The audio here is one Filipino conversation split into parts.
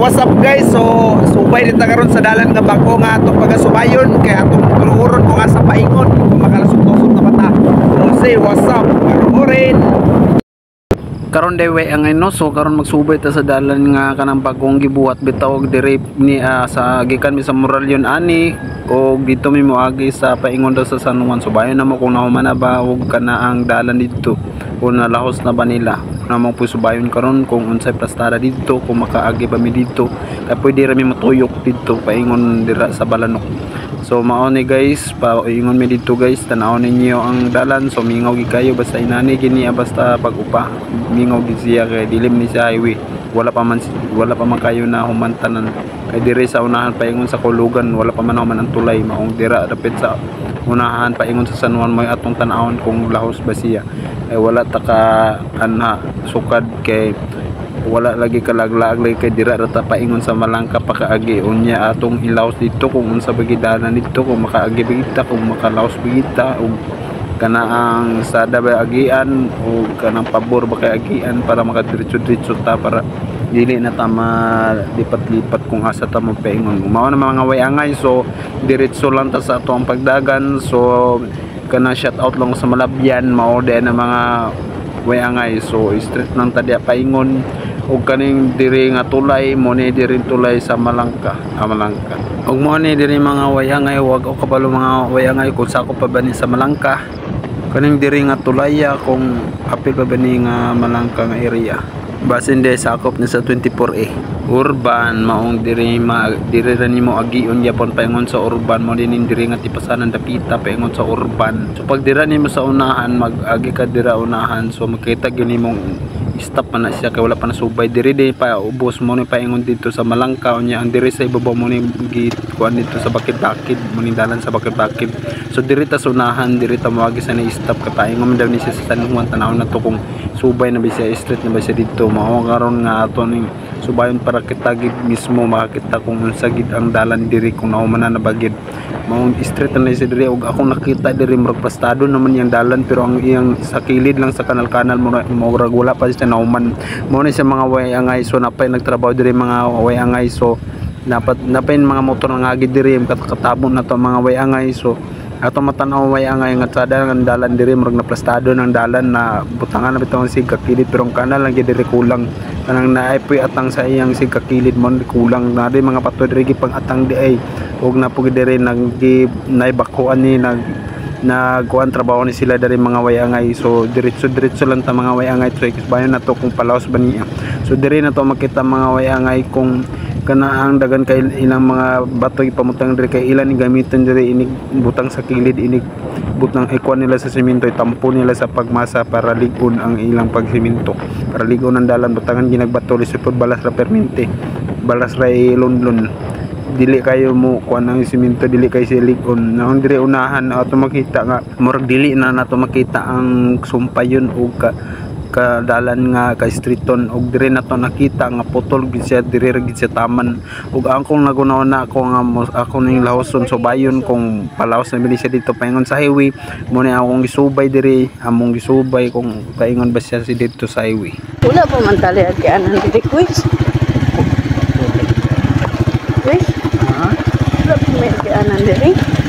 what's up guys? So subay dito karon sa dalan nga bako nga atong pagasubayon kay atong tururon ko nga sa paingon kung makalasot-tusot na bata. So say what's up? Orin. Karon day way ang no, so karon magsubay ta sa dalan nga kanang bagong gibuhat bitaw dire ni sa gikan mi sa Moralyon ani o dito mi moagi sa paingon daw sa San Juan. Subayon na mo kung nahuman na ba og kana ang dalan dito kung nalahos na ba nila namang po subayon karon kung unsay plastada dito kung makaagi ba mi dito kay pwede ra mi matuyok dito paingon dira sa Balanok. So mao ni guys, paingon mi dito guys, tan-aw ninyo ang dalan. So mingaw gi kayo basta inani gini basta pag-upa mingaw gi siya kay dilim ni sa highway, wala pa man kayo na humantanan kay dire sa unahan paingon sa Kulugan wala pa man ang tulay maong dira dapit sa unahan paingon sa San Juan mo atong tan-awon kung lahos ba siya ay wala ta ka anha sukad kay wala lagi kalaglaag lagi kay dira rata paingon sa Malangka pakaagi unya atong ilaos dito kung unsa bagidanan dito kung makaagi bigita kung makalaos bigita og kana ang sada ba agian o kanang pabor ba kay agian para makadiretso-diretso ta para dili na ta malipat-lipat kung asa ta mo paingon mao na mga way-angay. So diretso lang ta sa atong pagdagan. So kana shout out lang sa Malabyan mao din na mga way-angay. So straight lang ta diya paingon og kaning diri nga tulay mo ni diri tulay sa Malangka og mo ni diri mga way-angay wag o kabalo mga way-angay kung sako pa ba ni sa Malangka kaning diri nga tulaya kung apil pa ba ni nga Malangka nga area basin de sakop ni sa 24A urban maong diri ra nimo agion yapon paingon sa urban mo din diri nga tipasanan dapita paingon sa urban. So pag dira nimo sa unahan mag-agi ka dira unahan so makita gyud nimong stop man na siya kay wala pa nasubay diri di pa ubos mo ni paingon dito sa Malangka unya ang diri sa ibabaw mo ni kuan dito sa Bakid-Bakid mo ni dalan sa Bakid-Bakid. So diri ta sunahan diri ta moagi sa ni stop kay paingon daw ni siya sa San Juan tanaw na to kung subay na ba siya street na ba siya dito mao karon nga ato ning subayon para kita gid mismo makakita kung unsa gid ang dalan diri kung nahuman na bagid mao street na siya diri og ako nakita diri murag pastado naman yang dalan pero ang iyang sa kilid lang sa kanal-kanal mo wala pa siya nahuman mo ni sa mga way-angay. So napay nagtrabaho diri mga way-angay so napay mga motor nga gid diri katabon na to mga way-angay. So ato matanaw way-angay nga sada ang dalan diri murag na plastado ng dalan na butangan na bitaw ang sigkakilid pero ang kanal lang gid diri kulang kanang naaypoy atang sa iyang sigkakilid mo kulang na di mga pato diri pang atang di ay ug napugid diri naibakuan ni nagkuan trabaho ni sila dari mga way-angay. So diretso lang ta mga way-angay so bayan na to kung palaos ba niya. So diri na to makita mga way-angay kung kana ang dagan kay ilang mga bato ipamutang diri kay ilan ni gamiton diri inig butang sa kilid inig butang ikuan nila sa semento itampo nila sa pagmasa para ligon ang ilang pagsemento para ligon ang dalan butangan ginagbato lisod balas ra permente balas ra ilonlon dili kayo mo kuan ang semento dili kay silikon nang dire unahan ato makita nga murag dili na nato makita ang sumpayon og kadalan nga ka streeton og dire nato nakita nga putol gid siya dire gid siya taman ug angkong nagunaw na ako nga ako ning lahoson subayon kung palaos na bili siya dito paingon sa highway mo ni akong gisubay dire among gisubay kung paingon ba siya si dito sa highway wala pa man tali agianan dito quiz wala pa may agianan dito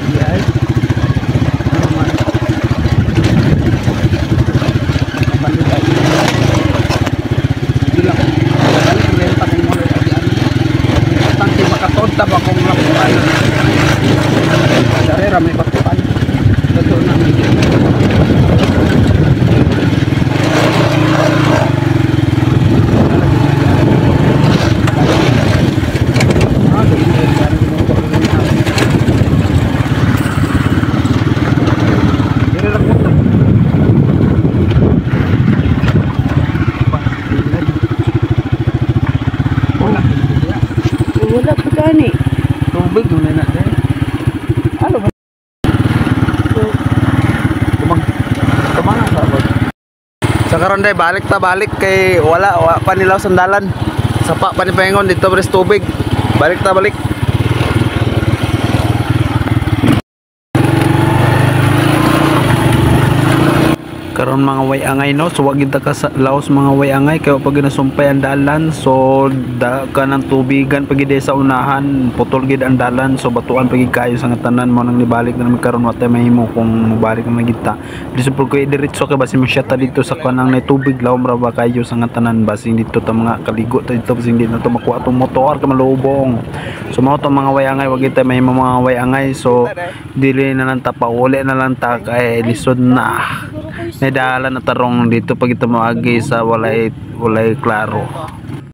wala pa gani tubig mo na natin ano ba tumangan ba sa karon day balik kay wala pa nilaw sandalan sapa pa ni paingon dito bres tubig balik karon mga way angay no, so wag kita ka sa laos mga way angay kay pag ginasumpay ang dalan, so da ka ng tubigan pag gid sa unahan, putol gid ang dalan, so batuan pag kayo sa nga tanan mo nang nibalik na namin karon wa tay mahimo kung mubalik na kita. Di sa pag diretso kay basin mo siya ta dito sa kanang na tubig lawom ra ba kayo sa nga tanan, basin dito ta mga kaligo ta dito, basin dito na to makuha tong motor ka malubong. So mao to mga way angay, wag kita mahimo mga way angay, so dili na lang ta pauli na lang ta kay lisod na. May dalan na tarong dito pag ito moagi sa walay klaro.